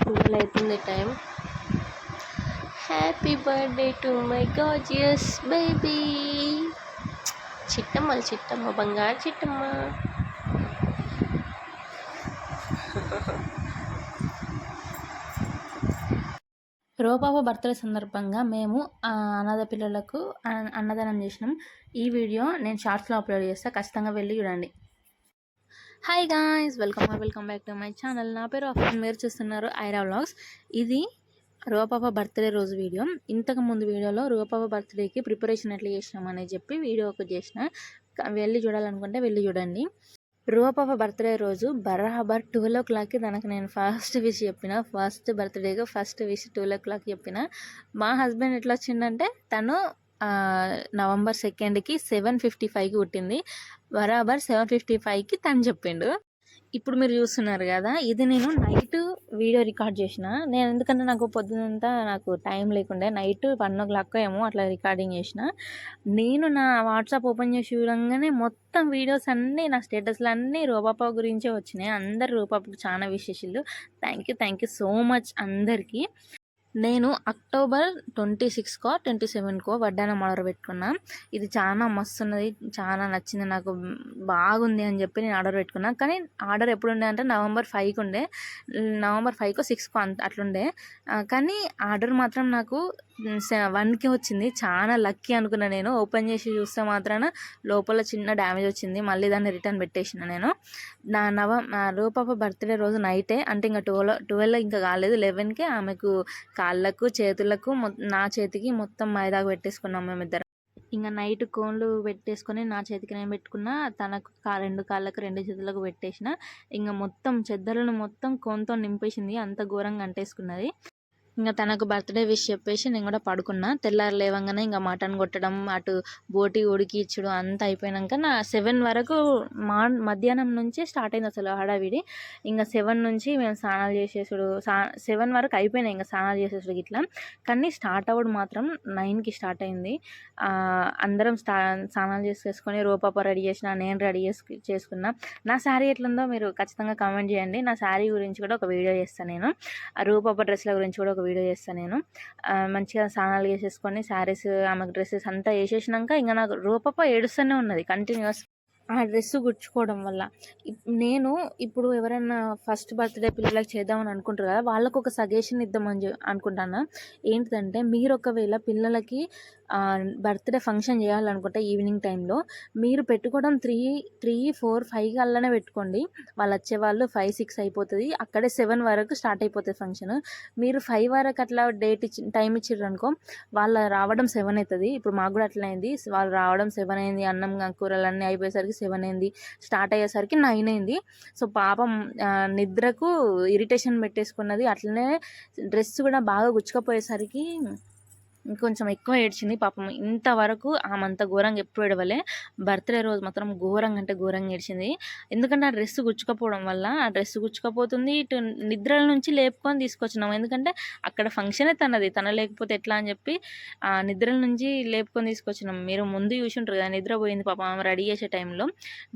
12 అవుతుంది time. Happy birthday to my gorgeous baby. Chittamma బంగారు Chittamma. రూపాప birthday సందర్భంగా మేము అనాథ పిల్లలకు అన్నదానం చేసినాం. ఈ వీడియో నేను షార్ట్స్లో అప్లోడ్ చేస్తాను, ఖచ్చితంగా వెళ్ళి చూడండి. Hi guys, welcome back to my channel. నా పేరు అఫ్రీన్, మీరు చూస్తున్నారు ఐరా వ్లాగ్స్. ఇది రూపాప బర్త్డే రోజు వీడియో. ఇంతకు ముందు వీడియోలో రూపాప బర్త్డేకి ప్రిపరేషన్ ఎట్లా చేసినామని చెప్పి వీడియో ఒకటి చేసిన, వెళ్ళి చూడాలనుకుంటే వెళ్ళి చూడండి. రూపాప బర్త్డే రోజు బరాబర్ 12 o'clockకి తనకు నేను ఫస్ట్ విష్ చెప్పిన. ఫస్ట్ బర్త్డేకి ఫస్ట్ విష్ 12 o'clock చెప్పిన. మా హస్బెండ్ ఎట్లా వచ్చిందంటే తను November 2కి 7:55కి పుట్టింది. బరాబర్ 7:55కి తను చెప్పిండు. ఇప్పుడు మీరు చూస్తున్నారు కదా, ఇది నేను నైట్ వీడియో రికార్డ్ చేసిన. నేను ఎందుకంటే నాకు పొద్దునంతా నాకు టైం లేకుండే, నైట్ 1 o'clock ఏమో అట్లా రికార్డింగ్ చేసిన. నేను నా వాట్సాప్ ఓపెన్ చేసి చూడంగానే మొత్తం వీడియోస్ అన్నీ, నా స్టేటస్లు అన్నీ రూపాప గురించే వచ్చినాయి. అందరు రూపాపకు చాలా విశేషాలు. థ్యాంక్ యూ సో మచ్ అందరికీ. నేను October 26కో 27కో వడ్డానం ఆర్డర్ పెట్టుకున్నా. ఇది చాలా మస్తు ఉన్నది, చాలా నచ్చింది, నాకు బాగుంది అని చెప్పి నేను ఆర్డర్ పెట్టుకున్నా. కానీ ఆర్డర్ ఎప్పుడు ఉండే అంటే November 5కి ఉండే, November 5కో 6కో అట్లుండే. కానీ ఆర్డర్ మాత్రం నాకు 1కి వచ్చింది. చాలా లక్కీ అనుకున్నా నేను. ఓపెన్ చేసి చూస్తే మాత్రాన లోపల చిన్న డ్యామేజ్ వచ్చింది. మళ్ళీ దాన్ని రిటర్న్ పెట్టేసిన నేను. నా రూపాప బర్త్డే రోజు నైటే, అంటే ఇంకా 12 ఇంకా కాలేదు, 11కి ఆమెకు కాళ్ళకు చేతులకు నా చేతికి మొత్తం మైదాకు పెట్టేసుకున్నాం మేమిద్దరం. ఇంకా నైట్ కోన్లు పెట్టేసుకొని నా చేతికి నేను పెట్టుకున్నా, తనకు 2 కాళ్ళకు 2 చేతులకు పెట్టేసిన. ఇంకా మొత్తం చెద్దలను మొత్తం కోన్తో నింపేసింది, అంత ఘోరంగా అంటేసుకున్నది. ఇంకా తనకు బర్త్డే విష్ చెప్పేసి నేను కూడా పడుకున్నా. తెల్లారు లేవంగానే ఇంకా మటన్ కొట్టడం, అటు బోటి ఉడికి ఇచ్చడం అంతా అయిపోయినాక నా 7 వరకు మధ్యాహ్నం నుంచి స్టార్ట్ అయింది అసలు హడావిడి. ఇంకా 7 నుంచి మేము స్నానాలు చేసేసుడు, 7 వరకు అయిపోయినాయి ఇంకా స్నానాలు చేసేసుడు ఇట్లా. కానీ స్టార్ట్ అవ్వడం మాత్రం 9కి స్టార్ట్ అయింది. అందరం స్నానాలు చేసేసుకొని రూపాప రెడీ చేసిన, నేను రెడీ చేసుకున్నా. నా శారీ ఎట్లుందో మీరు ఖచ్చితంగా కామెంట్ చేయండి. నా శారీ గురించి కూడా ఒక వీడియో చేస్తాను నేను, రూపాప డ్రెస్ల గురించి కూడా ఒక వీడియో చేస్తాను నేను. మంచిగా స్నానాలు చేసేసుకొని శారీస్, ఆమెకు డ్రెస్సెస్ అంతా వేసేసినాక ఇంకా నాకు రూపాప ఏడుస్తూనే ఉన్నది కంటిన్యూస్, ఆ డ్రెస్ గుచ్చుకోవడం వల్ల. నేను ఇప్పుడు ఎవరైనా ఫస్ట్ బర్త్డే పిల్లలకి చేద్దామని అనుకుంటారు కదా, వాళ్ళకు ఒక సజెషన్ ఇద్దామని అనుకుంటాను. ఏంటిదంటే, మీరు ఒకవేళ పిల్లలకి బర్త్డే ఫంక్షన్ చేయాలనుకుంటే ఈవినింగ్ టైంలో మీరు పెట్టుకోవడం 3, 4, 5 కల్లానే పెట్టుకోండి. వాళ్ళు వచ్చేవాళ్ళు 5, 6 అయిపోతుంది, అక్కడే 7 వరకు స్టార్ట్ అయిపోతుంది ఫంక్షన్. మీరు 5 వరకు అట్లా టైం ఇచ్చారు అనుకో, వాళ్ళు రావడం 7 అవుతుంది. ఇప్పుడు మాకు కూడా అట్లా అయింది, వాళ్ళు రావడం 7 అయింది, అన్నం కూరలు అన్నీ అయిపోయేసరికి 7 అయింది, స్టార్ట్ అయ్యేసరికి 9 అయింది. సో పాపం నిద్రకు ఇరిటేషన్ పెట్టేసుకున్నది. అట్లనే డ్రెస్ కూడా బాగా గుచ్చుకపోయేసరికి ఇంకొంచెం ఎక్కువ ఏడ్చింది పాపం. ఇంతవరకు ఆమంత ఘోరంగా ఎప్పుడు ఏడవలే, బర్త్డే రోజు మాత్రం ఘోరంగా అంటే ఘోరంగా ఏడ్చింది. ఎందుకంటే ఆ డ్రెస్ గుచ్చుకపోవడం వల్ల, ఆ డ్రెస్ గుచ్చుకపోతుంది. ఇటు నిద్రల నుంచి లేపుకొని తీసుకొచ్చినాం, ఎందుకంటే అక్కడ ఫంక్షనే తనది, తన లేకపోతే ఎట్లా అని చెప్పి ఆ నిద్రల నుంచి లేపుకొని తీసుకొచ్చినాం. మీరు ముందు చూసి ఉంటారు కదా, నిద్రపోయింది పాపం ఆమె రెడీ చేసే టైంలో,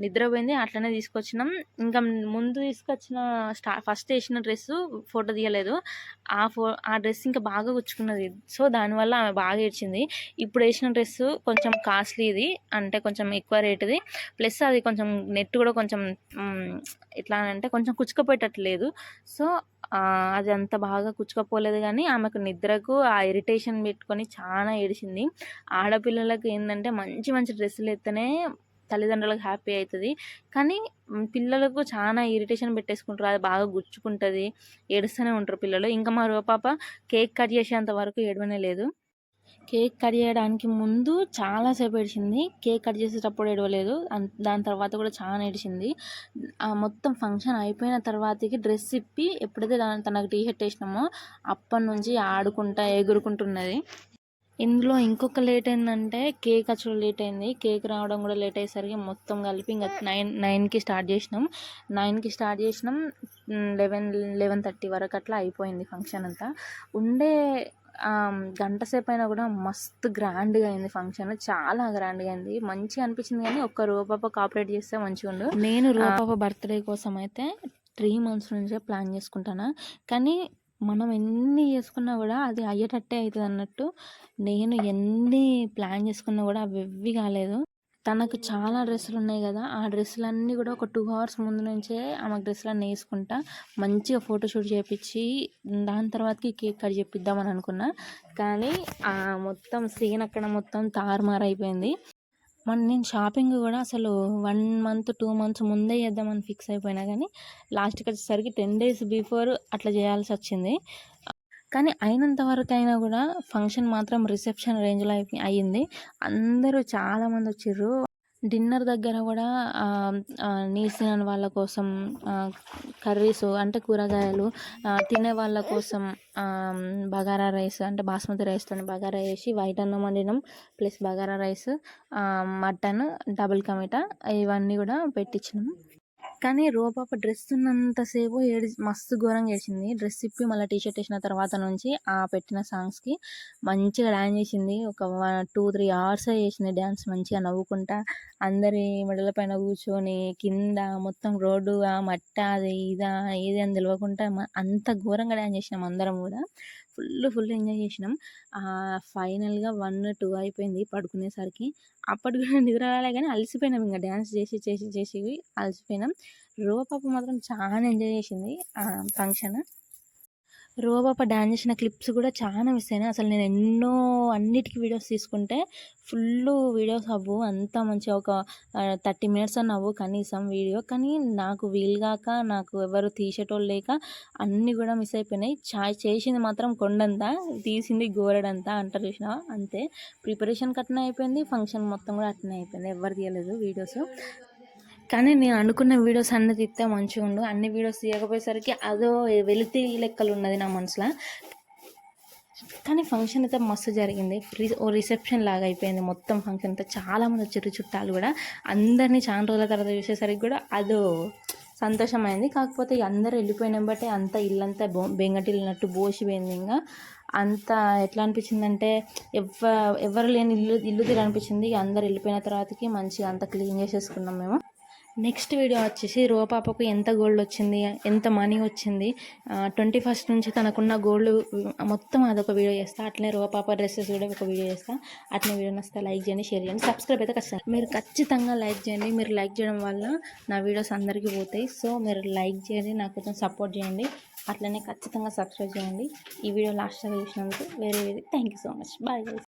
నిద్రపోయింది. అట్లనే తీసుకొచ్చినాం. ఇంకా ముందు తీసుకొచ్చిన ఫస్ట్ వేసిన డ్రెస్సు ఫోటో తీయలేదు, ఆ డ్రెస్ ఇంకా బాగా గుచ్చుకున్నది. సో దానివల్ల ఆమె బాగా ఏడ్చింది. ఇప్పుడు వేసిన డ్రెస్సు కొంచెం కాస్ట్లీది, అంటే కొంచెం ఎక్కువ రేటుది, ప్లస్ అది కొంచెం నెట్ కూడా కొంచెం ఎట్లా అంటే కొంచెం కుచ్చుకపోయేటట్లేదు. సో అది అంత బాగా కుచ్చుకపోలేదు. కానీ ఆమెకు నిద్రకు ఆ ఇరిటేషన్ పెట్టుకొని చాలా ఏడిచింది. ఆడపిల్లలకు ఏంటంటే మంచి మంచి డ్రెస్సులు ఎత్తనే తల్లిదండ్రులకు హ్యాపీ అవుతుంది, కానీ పిల్లలకు చాలా ఇరిటేషన్ పెట్టేసుకుంటారు, అది బాగా గుచ్చుకుంటుంది, ఏడుస్తూనే ఉంటారు పిల్లలు. ఇంకా మా రూపాప కేక్ కట్ చేసేంత వరకు ఏడవనే లేదు. కేక్ కట్ చేయడానికి ముందు చాలాసేపు ఏడిచింది, కేక్ కట్ చేసేటప్పుడు ఏడవలేదు. దాని తర్వాత కూడా చాలా ఏడిచింది. మొత్తం ఫంక్షన్ అయిపోయిన తర్వాతకి డ్రెస్ ఇప్పి ఎప్పుడైతే తనకు టీ షర్ట్ వేసినామో అప్పటి నుంచి ఆడుకుంటా ఎగురుకుంటున్నది. ఇందులో ఇంకొక లేట్ ఏంటంటే కేక్ వచ్చడం లేట్ అయింది. కేక్ రావడం కూడా లేట్ అయ్యేసరికి మొత్తం కలిపి ఇంకా 9కి స్టార్ట్ చేసినాం. 11:30 వరకు అట్లా అయిపోయింది ఫంక్షన్ అంతా. ఉండే గంట సేపు అయినా కూడా మస్తు గ్రాండ్గా అయింది ఫంక్షన్, చాలా గ్రాండ్గా అయింది, మంచిగా అనిపించింది. కానీ ఒక్క రూపాప కోఆపరేట్ చేస్తే మంచిగా ఉండు. నేను రూపాప బర్త్డే కోసం అయితే 3 months నుంచే ప్లాన్ చేసుకుంటాను. కానీ మనం ఎన్ని చేసుకున్నా కూడా అది అయ్యేటట్టే అవుతుంది అన్నట్టు. నేను ఎన్ని ప్లాన్ చేసుకున్నా కూడా అవి ఎవ్వి కాలేదు. తనకు చాలా డ్రెస్సులున్నాయి గదా! ఆ డ్రెస్సులన్నీ గూడా ఒక 2 అవర్స్ ముందు నుంచే ఆమెకు డ్రెస్సులన్నీ యేసుకుంటా, మంచిగా ఫోటోషూట్ చేపిచ్చి, దాని తర్వాతకి కేక్ కట్ చేపిద్దామని అనుకున్నా. కానీ మొత్తం సీన్ అక్కడ మొత్తం తారుమారైపోయింది. నేను షాపింగ్ గూడా అసలు 1 మంత్, 2 మంత్స్ ముందే చేద్దామని ఫిక్స్ అయిపోయినా గానీ, లాస్ట్‌కొచ్చేసరికి 10 డేస్ బిఫోర్ అట్లా చేయాల్సొచ్చింది. కానీ అయినంత వరకైనా గూడా ఫంక్షన్ మాత్రం రిసెప్షన్ రేంజ్‌లో అయింది. అందరూ చాలామందొచ్చిర్రు. డిన్నర్ దగ్గర గూడా నీస్ తినని వాళ్ళ కోసం కర్రీసు అంటే కూరగాయలు, తినే వాళ్ళ కోసం బగారా రైస్ అంటే బాస్మతి రైస్‌తోని బగారా చేసి వైట్ అన్నం వండినాం. Plus bagara rice, mutton, double ka meetha ఇవన్నీ గూడా పెట్టించినాం. కానీ పాప డ్రెస్ ఉన్నంత సేపు మస్తు ఘోరంగా ఏడ్చింది. డ్రెస్ ఇప్పి మళ్ళీ టీ షర్ట్ వేసిన తర్వాత నుంచి పెట్టిన సాంగ్స్‌కి మంచిగా డాన్స్ చేసింది. ఒక 2, 3 అవర్స్ చేసింది డాన్స్ మంచిగా నవ్వుకుంటా. అందరి మెడల పైన కూర్చొని కింద మొత్తం రోడ్డు మట్ట అది ఇదా ఏది అని తెలవకుండా అంత ఘోరంగా డాన్స్ చేసినాం అందరం కూడా. ఫుల్ ఎంజాయ్ చేసినాం. ఫైనల్‌గా 1, 2 అయిపోయింది పడుకునేసరికి. అప్పటికి కూడా నిద్ర రాలే కానీ అలసిపోయినాం. ఇంక డాన్స్ చేసి అలసిపోయినాం. పాప మాత్రం చాలా ఎంజాయ్ చేసింది ఫంక్షన్. పాప డాన్స్ చేసిన క్లిప్స్ కూడా చాలా మిస్ అయినాయి. అసలు నేను అన్నిటికి వీడియోస్ తీసుకుంటే ఫుల్లు వీడియోస్ అవ్వు. అంత మంచిగా ఒక 30 మినిట్స్ అన్న అవ్వు కనీసం వీడియో. కానీ నాకు వీలుగాక, నాకు ఎవరు తీసేటోళ్ళు లేక అన్నీ కూడా మిస్ అయిపోయినాయి. చేసింది మాత్రం కొండంతా, తీసింది గోరెడంతా అంటారు చూసినావా అంతే. ప్రిపరేషన్‌కి అట్నే అయిపోయింది. ఫంక్షన్ మొత్తం కూడా అట్నే అయిపోయింది. ఎవ్వరు తీయలేదు వీడియోస్. కానీ నేను అనుకున్న వీడియోస్ అన్నీ తీస్తే మంచిగుండు. అన్ని వీడియోస్ తీయకపోయేసరికి అదో వెలితి లెక్కలు ఉన్నది నా మనసులో. కానీ ఫంక్షన్ అయితే మస్తు జరిగింది. రిసెప్షన్ లాగా అయిపోయింది మొత్తం ఫంక్షన్ అంతా. చాలామంది వచ్చారు చుట్టాలు కూడా. అందరినీ చాలా రోజుల తర్వాత చూసేసరికి కూడా అదో సంతోషమైంది. కాకపోతే అందరూ వెళ్ళిపోయిన బట్టి అంత ఇల్లంతా బెంగటిల్లినట్టు బోసిపోయింది. ఇంకా అంత ఎట్లా అనిపించిందంటే ఎవరు లేని ఇల్లు తీరు అనిపించింది. అందరు వెళ్ళిపోయిన తర్వాతకి మంచిగా అంతా క్లీన్ చేసేసుకున్నాం మేము. నెక్స్ట్ వీడియో వచ్చేసి పాపకు ఎంత గోల్డ్ వచ్చింది, ఎంత మనీ వచ్చింది, 21st నుంచి తనకున్న గోల్డ్ మొత్తం అదొక వీడియో చేస్తా. అట్లనే పాప డ్రెస్సెస్ కూడా ఒక వీడియో చేస్తా. అట్లనే వీడియో నచ్చితే లైక్ చేయండి, షేర్ చేయండి, సబ్స్క్రైబ్ అయితే ఖచ్చితంగా లైక్ చేయండి. మీరు లైక్ చేయడం వల్ల నా వీడియోస్ అందరికీ పోతాయి. సో మీరు లైక్ చేయండి, నాకు కొంచెం సపోర్ట్ చేయండి. అట్లనే ఖచ్చితంగా సబ్స్క్రైబ్ చేయండి. ఈ వీడియో లాస్ట్ చూసినందుకు thank you so much. Bye.